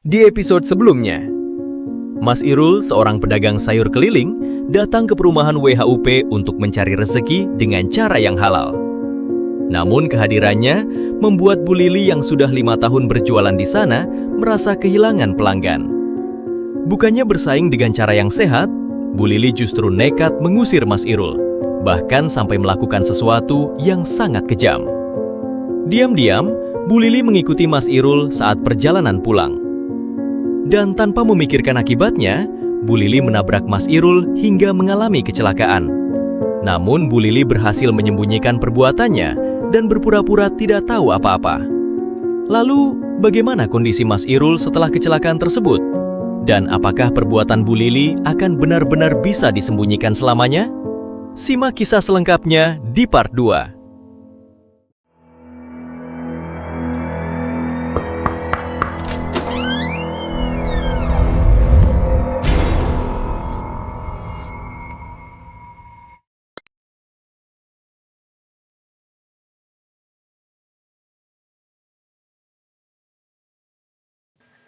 Di episode sebelumnya, Mas Irul, seorang pedagang sayur keliling, datang ke perumahan WHUP untuk mencari rezeki dengan cara yang halal. Namun kehadirannya membuat Bu Lili yang sudah 5 tahun berjualan di sana merasa kehilangan pelanggan. Bukannya bersaing dengan cara yang sehat, Bu Lili justru nekat mengusir Mas Irul, bahkan sampai melakukan sesuatu yang sangat kejam. Diam-diam, Bu Lili mengikuti Mas Irul saat perjalanan pulang. Dan tanpa memikirkan akibatnya, Bu Lili menabrak Mas Irul hingga mengalami kecelakaan. Namun Bu Lili berhasil menyembunyikan perbuatannya dan berpura-pura tidak tahu apa-apa. Lalu, bagaimana kondisi Mas Irul setelah kecelakaan tersebut? Dan apakah perbuatan Bu Lili akan benar-benar bisa disembunyikan selamanya? Simak kisah selengkapnya di part 2.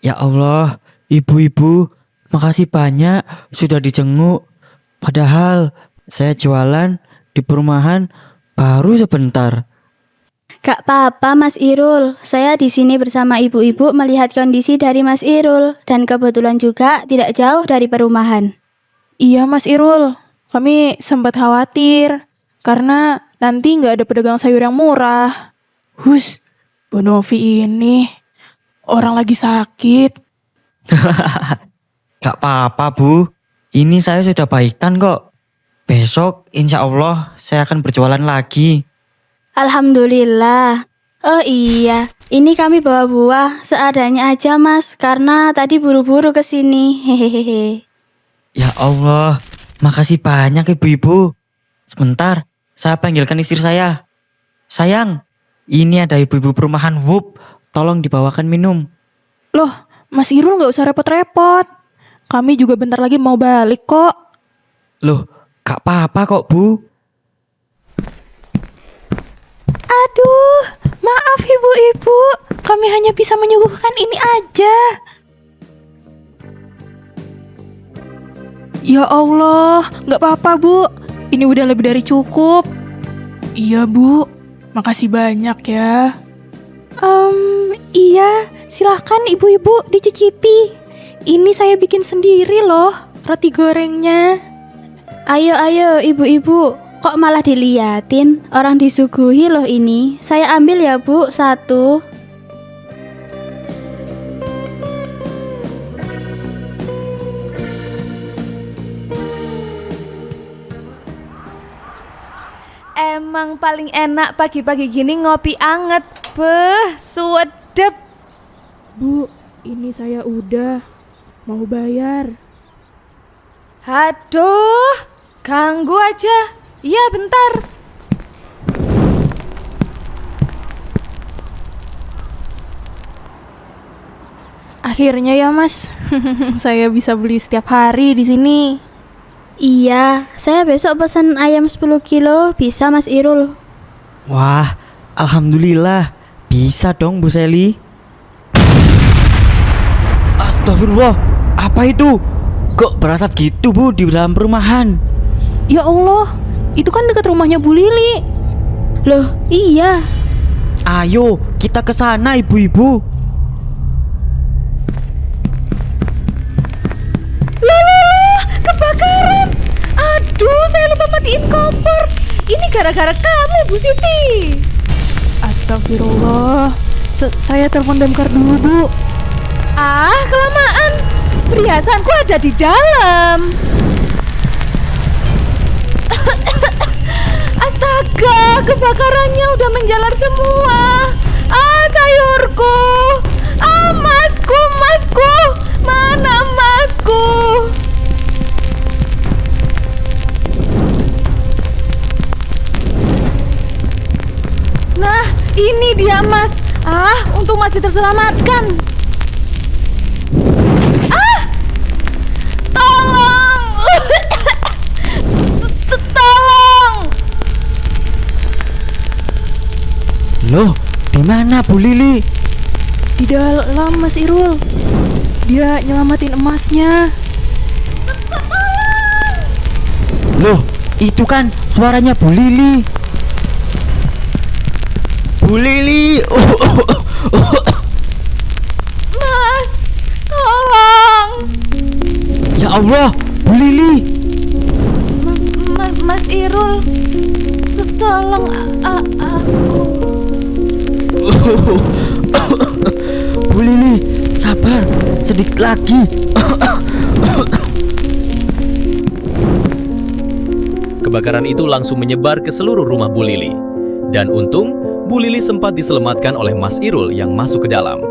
Ya Allah, ibu-ibu, makasih banyak sudah dijenguk. Padahal saya jualan di perumahan baru sebentar. Gak apa-apa Mas Irul, saya di sini bersama ibu-ibu melihat kondisi dari Mas Irul dan kebetulan juga tidak jauh dari perumahan. Iya Mas Irul, kami sempat khawatir karena nanti nggak ada pedagang sayur yang murah. Hus, Bu Novi ini orang lagi sakit. Gak apa-apa Bu, ini saya sudah baikan kok. Besok insya Allah saya akan berjualan lagi. Alhamdulillah. Oh iya, ini kami bawa buah seadanya aja Mas, karena tadi buru-buru ke sini. Hehehe. Ya Allah, makasih banyak ibu-ibu. Sebentar, saya panggilkan istri saya. Sayang, ini ada ibu-ibu perumahan WUP, tolong dibawakan minum. Loh, Mas Irul nggak usah repot-repot. Kami juga bentar lagi mau balik kok. Loh, gak apa-apa kok Bu. Aduh, maaf ibu-ibu, kami hanya bisa menyuguhkan ini aja. Ya Allah, nggak apa-apa Bu, ini udah lebih dari cukup. Iya Bu, makasih banyak ya. Iya, silahkan ibu-ibu dicicipi. Ini saya bikin sendiri loh, roti gorengnya. Ayo ibu-ibu, kok malah diliatin? Orang disuguhi loh ini. Saya ambil ya Bu, 1. Emang paling enak pagi-pagi gini ngopi anget. Beh, suedep. Bu, ini saya udah mau bayar. Aduh, ganggu aja. Iya, bentar. Akhirnya ya Mas, saya bisa beli setiap hari di sini. Iya, saya besok pesan ayam 10 kilo, bisa Mas Irul? Wah, alhamdulillah. Bisa dong Bu Seli. Astagfirullah, apa itu? Kok berasap gitu Bu di dalam perumahan? Ya Allah, itu kan dekat rumahnya Bu Lili. Loh, iya. Ayo, kita ke sana ibu-ibu. Kebakaran. Aduh, saya lupa matiin kompor. Ini gara-gara kamu, Bu Siti. Astagfirullah, saya telepon damkar dulu Bu. Ah, kelamaan. Perhiasanku ada di dalam. Astaga, kebakarannya udah menjalar semua. Ah, sayurku. Ah, masku. Mana masku? Nah, ini dia Mas. Ah, untung masih terselamatkan. Ah! Tolong! Tolong! Loh, di mana Bu Lili? Di dalam Mas Irul. dia nyelamatin emasnya. Loh, itu kan suaranya Bu Lili. Bu Lili. Mas, tolong. Ya Allah, Bu Lili. Mas Irul, tolong aku. Bu Lili, sabar, sedikit lagi. Kebakaran itu langsung menyebar ke seluruh rumah Bu Lili. Dan untung, Bu Lili sempat diselamatkan oleh Mas Irul yang masuk ke dalam.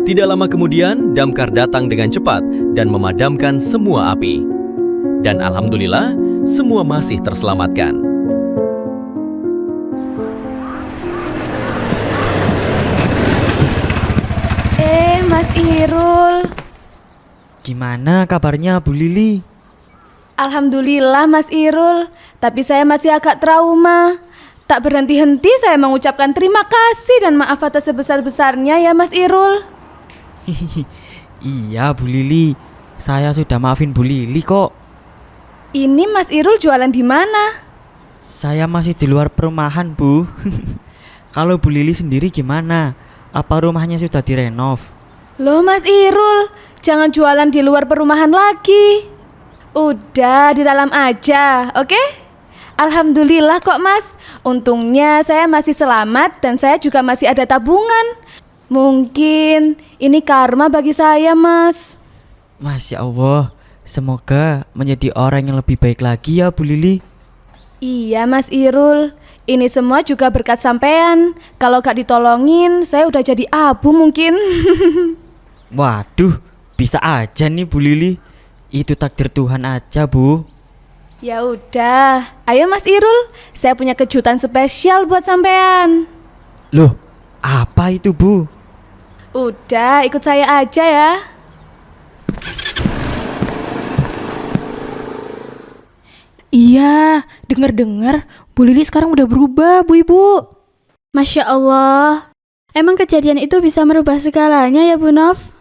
Tidak lama kemudian, damkar datang dengan cepat dan memadamkan semua api. Dan alhamdulillah, semua masih terselamatkan. Mas Irul. Gimana kabarnya Bu Lili? Alhamdulillah Mas Irul, tapi saya masih agak trauma. Tak berhenti-henti saya mengucapkan terima kasih dan maaf atas sebesar-besarnya ya Mas Irul. Iya Bu Lili, saya sudah maafin Bu Lili kok. Ini Mas Irul jualan di mana? Saya masih di luar perumahan Bu. Kalau Bu Lili sendiri gimana? Apa rumahnya sudah direnov? Loh Mas Irul, jangan jualan di luar perumahan lagi. Udah di dalam aja, oke? Alhamdulillah kok Mas. Untungnya saya masih selamat dan saya juga masih ada tabungan. Mungkin ini karma bagi saya Mas. Masya Allah, semoga menjadi orang yang lebih baik lagi ya Bu Lili. Iya Mas Irul, ini semua juga berkat sampean. Kalau gak ditolongin, saya udah jadi abu mungkin. Waduh, bisa aja nih Bu Lili. Itu takdir Tuhan aja Bu. Ya udah, ayo Mas Irul, saya punya kejutan spesial buat sampean. Loh, apa itu Bu? Udah, ikut saya aja ya. Iya, dengar-dengar Bu Lili sekarang udah berubah, Bu Ibu. Masya Allah. Emang kejadian itu bisa merubah segalanya ya Bu Nov?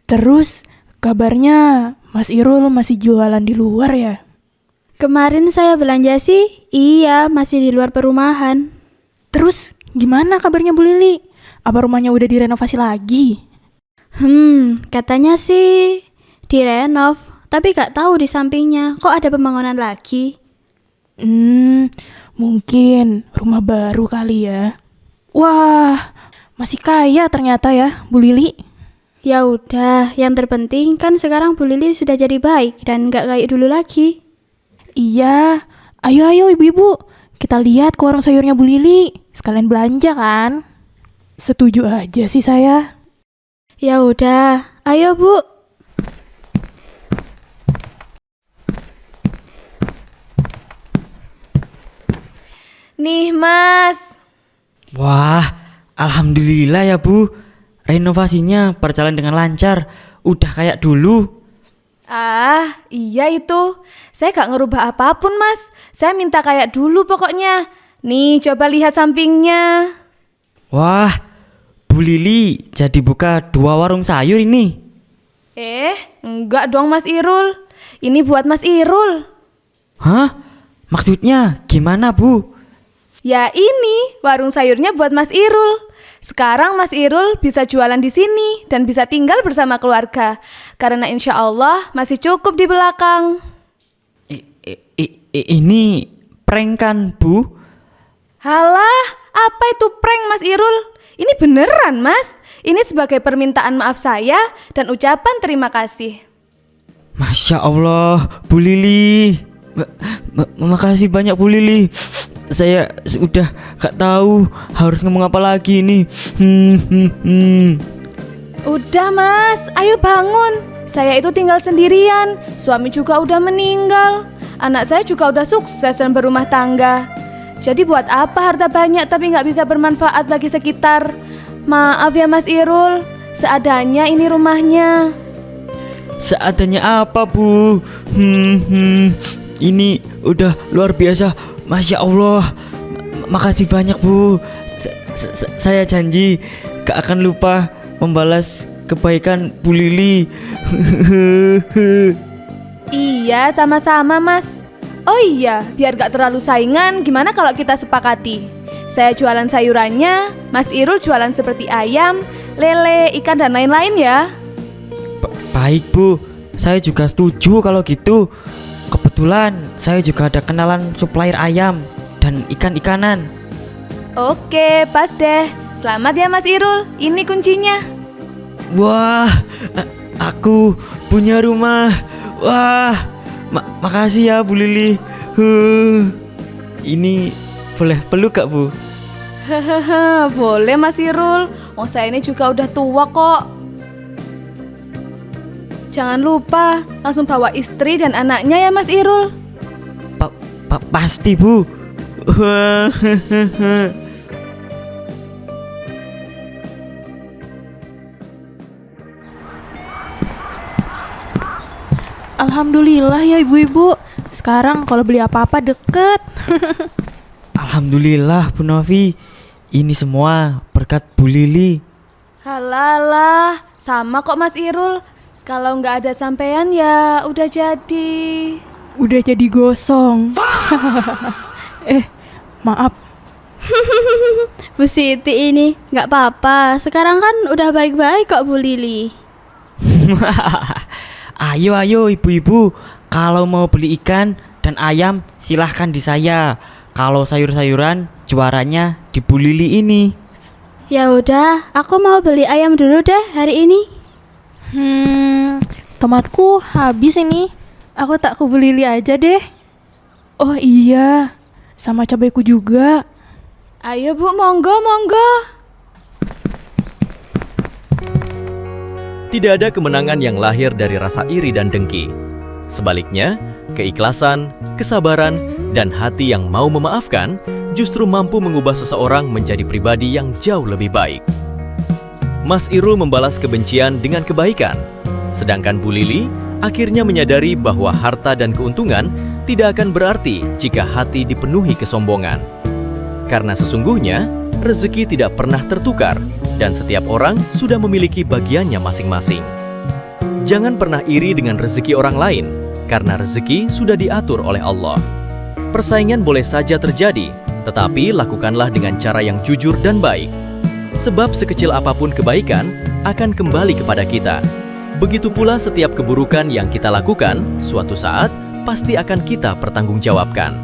Terus kabarnya Mas Irul masih jualan di luar ya? Kemarin saya belanja sih, iya masih di luar perumahan. Terus gimana kabarnya Bu Lili? Apa rumahnya udah direnovasi lagi? Katanya sih direnov, tapi gak tahu di sampingnya kok ada pembangunan lagi. Mungkin rumah baru kali ya. Wah, masih kaya ternyata ya Bu Lili. Ya udah, yang terpenting kan sekarang Bu Lili sudah jadi baik dan gak kayak dulu lagi. Iya, ayo ibu-ibu, kita lihat ke warung sayurnya Bu Lili. Sekalian belanja kan? Setuju aja sih saya. Ya udah, ayo Bu. Nih Mas. Wah, alhamdulillah ya Bu. Renovasinya berjalan dengan lancar. Udah kayak dulu. Ah, iya itu. Saya gak ngerubah apapun Mas. Saya minta kayak dulu pokoknya. Nih, coba lihat sampingnya. Wah, Bu Lili jadi buka 2 warung sayur ini. Enggak dong Mas Irul. Ini buat Mas Irul. Hah? Maksudnya gimana Bu? Ya ini, warung sayurnya buat Mas Irul. Sekarang Mas Irul bisa jualan di sini dan bisa tinggal bersama keluarga. Karena insya Allah masih cukup di belakang. Ini prank kan Bu? Halah, apa itu prank Mas Irul? Ini beneran Mas. Ini sebagai permintaan maaf saya dan ucapan terima kasih. Masya Allah, Bu Lili. Makasih banyak Bu Lili. Saya sudah gak tahu harus ngomong apa lagi nih. Udah Mas, ayo bangun. Saya itu tinggal sendirian. Suami juga udah meninggal. Anak saya juga udah sukses dan berumah tangga. Jadi buat apa harta banyak tapi gak bisa bermanfaat bagi sekitar? Maaf ya Mas Irul, seadanya ini rumahnya. Seadanya apa Bu? Ini udah luar biasa. Masya Allah. Makasih banyak Bu. Saya janji gak akan lupa membalas kebaikan Bu Lili. Iya, sama-sama Mas. Oh iya, biar gak terlalu saingan, gimana kalau kita sepakati? Saya jualan sayurannya, Mas Irul jualan seperti ayam, lele, ikan, dan lain-lain ya. Baik Bu, saya juga setuju kalau gitu. Kebetulan saya juga ada kenalan supplier ayam dan ikan-ikanan. Oke, pas deh. Selamat ya Mas Irul, ini kuncinya. Wah, aku punya rumah. Wah, makasih ya Bu Lili. Ini boleh peluk gak Bu? Hahaha, boleh Mas Irul. Oh, saya ini juga udah tua kok. Jangan lupa, langsung bawa istri dan anaknya ya Mas Irul. Pasti Bu. Alhamdulillah ya ibu-ibu. Sekarang kalau beli apa-apa deket. Alhamdulillah Bu Novi. Ini semua berkat Bu Lili. Halalah, sama kok Mas Irul. Kalau nggak ada sampean ya udah jadi. Udah jadi gosong. Maaf. Bu Siti ini nggak apa-apa. Sekarang kan udah baik-baik kok Bu Lili. Ayo ibu-ibu, kalau mau beli ikan dan ayam silahkan di saya. Kalau sayur-sayuran juaranya di Bu Lili ini. Ya udah, aku mau beli ayam dulu deh hari ini. Tomatku habis ini. Aku tak ke Bu Lili aja deh. Oh iya, sama cabaiku juga. Ayo Bu, monggo. Tidak ada kemenangan yang lahir dari rasa iri dan dengki. Sebaliknya, keikhlasan, kesabaran, dan hati yang mau memaafkan justru mampu mengubah seseorang menjadi pribadi yang jauh lebih baik. Mas Irul membalas kebencian dengan kebaikan, sedangkan Bu Lili akhirnya menyadari bahwa harta dan keuntungan tidak akan berarti jika hati dipenuhi kesombongan. Karena sesungguhnya, rezeki tidak pernah tertukar, dan setiap orang sudah memiliki bagiannya masing-masing. Jangan pernah iri dengan rezeki orang lain, karena rezeki sudah diatur oleh Allah. Persaingan boleh saja terjadi, tetapi lakukanlah dengan cara yang jujur dan baik. Sebab sekecil apapun kebaikan akan kembali kepada kita. Begitu pula setiap keburukan yang kita lakukan, suatu saat pasti akan kita pertanggungjawabkan.